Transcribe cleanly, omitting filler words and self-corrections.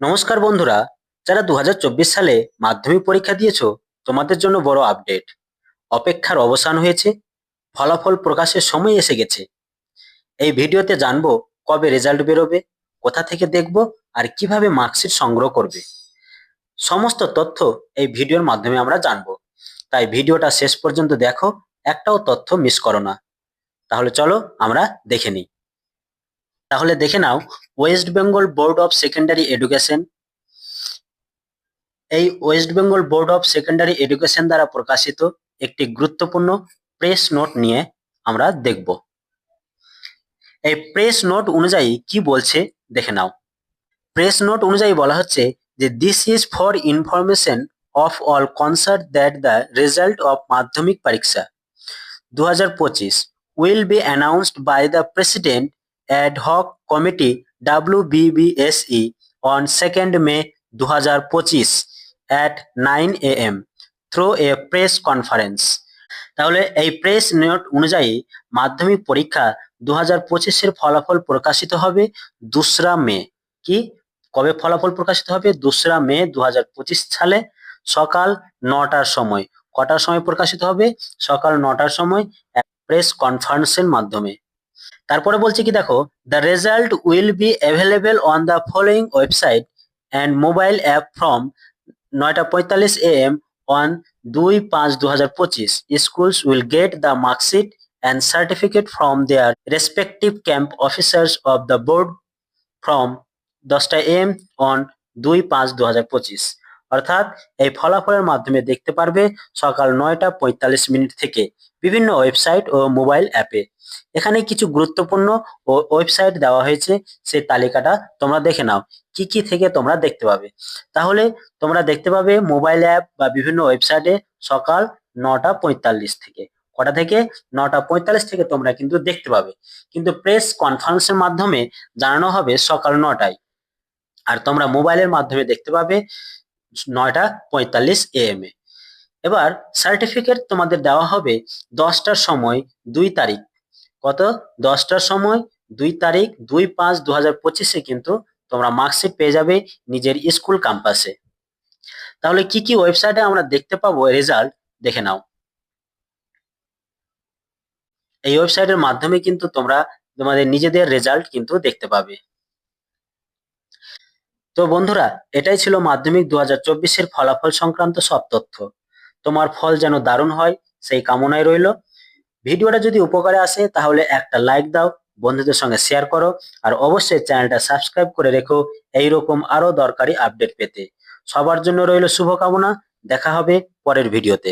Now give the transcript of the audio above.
নমস্কার বন্ধুরা, যারা 2024 সালে মাধ্যমিক পরীক্ষা দিয়েছো, তোমাদের জন্য বড় আপডেট। অপেক্ষার অবসান হয়েছে, ফলাফল প্রকাশের সময় এসে গেছে। এই ভিডিওতে জানবো কবে রেজাল্ট বেরোবে, কোথা থেকে দেখবো আর কিভাবে মার্কশিট সংগ্রহ করবে। সমস্ত তথ্য এই ভিডিওর মাধ্যমে আমরা জানবো, তাই ভিডিওটা শেষ পর্যন্ত দেখো, একটাও তথ্য মিস করো না। তাহলে চলো আমরা দেখে নিই। তাহলে দেখে নাও, West Bengal Board of Secondary Education. এই West Bengal Board of Secondary Education দ্বারা প্রকাশিত একটি গুরুত্বপূর্ণ প্রেস নোট নিয়ে আমরা দেখব। এই প্রেস নোট অনুযায়ী কি বলছে দেখে নাও। প্রেস নোট অনুযায়ী বলা হচ্ছে যে this is for information of all concern that the result of মাধ্যমিক পরীক্ষা 2025 will be announced by the President ad hoc committee WBBSE on 2nd May 2025 at 9 AM through a press conference। তাহলে এই press note অনুযায়ী মাধ্যমিক পরীক্ষা 2025-এর ফলাফল প্রকাশিত হবে 2রা মে। কি কবে ফলাফল প্রকাশিত হবে? 2রা মে 2025 সালে সকাল 9টার সময়। কটার সময় প্রকাশিত হবে? সকাল 9টার সময় এক প্রেস কনফারেন্সের মাধ্যমে। তারপরে বলছে কি দেখো, the result will be available on the following website and mobile app from 9:45 AM on 2/5/2025. Schools will get the marksheet and certificate from their respective camp officers of the board from 10টা AM on 2/5/2025। অর্থাৎ এই ফলাফলের মাধ্যমে দেখতে পারবে সকাল 9:45 থেকে বিভিন্ন ওয়েবসাইট ও মোবাইল অ্যাপে। এখানে কিছু গুরুত্বপূর্ণ ওয়েবসাইট দেওয়া হয়েছে, সেই তালিকাটা তোমরা দেখে নাও কি কি থেকে তোমরা দেখতে পাবে। তাহলে তোমরা দেখতে পাবে মোবাইল অ্যাপ বা বিভিন্ন ওয়েবসাইটে সকাল 9:45 থেকে। কটা থেকে? 9:45 থেকে তোমরা কিন্তু দেখতে পাবে, কিন্তু প্রেস কনফারেন্সের মাধ্যমে জানানো হবে সকাল 9টায়। আর তোমরা মোবাইলের মাধ্যমে দেখতে পাবে 9:45 AM এ। এবার সার্টিফিকেট তোমাদের দেওয়া হবে 10টার সময় 2 তারিখ। কত? 10টার সময় 2 তারিখ 2/5/2025-এ কিন্তু তোমরা মার্কশিট পেয়ে যাবে নিজের স্কুল ক্যাম্পাসে। তাহলে কি কি ওয়েবসাইটে আমরা দেখতে পাবো রেজাল্ট দেখে নাও। এই ওয়েবসাইটের মাধ্যমে কিন্তু তোমরা তোমাদের নিজেদের রেজাল্ট কিন্তু দেখতে পাবে। তো বন্ধুরা, এটাই ছিল মাধ্যমিক 2024-এর ফলাফল সংক্রান্ত সব তথ্য। তোমার ফল যেন দারুণ হয় সেই কামনায় রইল। ভিডিওটা যদি উপকারে আসে তাহলে একটা লাইক দাও, বন্ধুদের সঙ্গে শেয়ার করো, আর অবশ্যই চ্যানেলটা সাবস্ক্রাইব করে রেখো এইরকম আরো দরকারি আপডেট পেতে। সবার জন্য রইল শুভকামনা। দেখা হবে পরের ভিডিওতে।